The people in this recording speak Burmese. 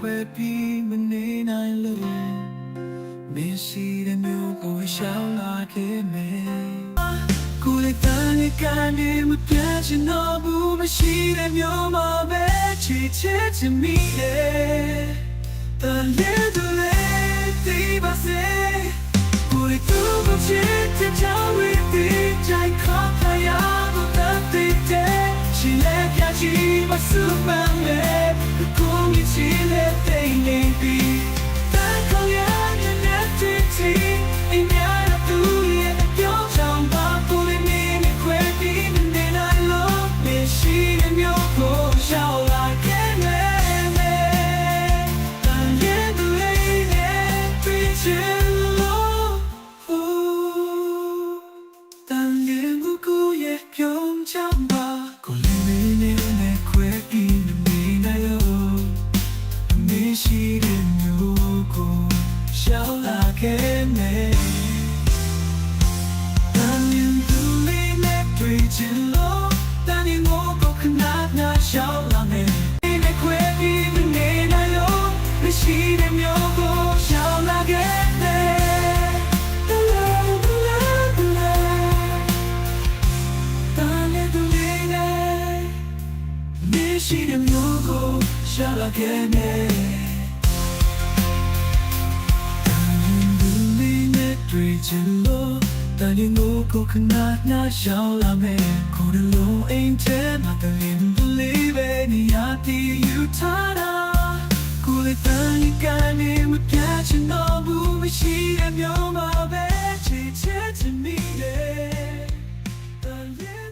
ခွဲပြီးမနေနိုင်လို့မရှိတဲ့မျိုးကိုရှောင်လာခဲ့မယ်ကိုယ်လည်းတန်နေကနေမပြတ်ချင်တော့ဘူးမရှိတဲ့မျိုးမှာပဲချစ်ချစ်ချင်မိတယ်တန်လေးတူလေးဒီပါစေကိုယ်လည်းသူ့ကိုချစ်တဲ့ကြောင့်ဝိသေใจခါဖျားကိုတတ်တဲ့she let ya she my supermanကိုမြင်ချင်တဲ့တိမ်နေပြီတန်ခေါ်ရတဲ့လက်တီအိမ်များသူရဲ့ပြောင်းချောင်းပါကိုလေးနေခွဲပြီးနေနိုင်လို့မရှိတဲ့မျိုးကိုရှောင်လာခဲ့မယ်တန်ရဲ့သူလေးနဲ့တွေ့ချင်လို့တန်ရဲ့ကိုရဲ့ပြောင်းချောင်းပါကိုလေးနဲ့ခွဲပြီးနေနိုင်လို့မရှိတဲ့မျိုးကိုရှောင်လာခဲ့မယ်တန်ရင်သူလေးနဲ့တွေ့ချင်လို့တန်ရင်ကိုခဏနာရှောင်လာမယ်နေခွဲပြီးနေနိုင်လို့မရှိတဲ့မျိုးကိုရှောင်လာခဲ့မယ်တန်ရင်သူလေးနဲ့မရှိတဲ့မျိုးကိုရှောင်လာခဲ့မယ်တွေ့ချင်လို့တန်ရင်ကိုခဏနာရှောင်လာမယ်ကိုယ်လုံးအိမ်ထဲမှာတလင်းလေးပဲနေရသည်ယူထားတာကိုယ်လည်းတန်ရင်ကနေမပြတ်ချင်တော့ဘူးမရှိတဲ့မျိုးမှာပဲချစ်ချင်မိတယ်တန်ရင်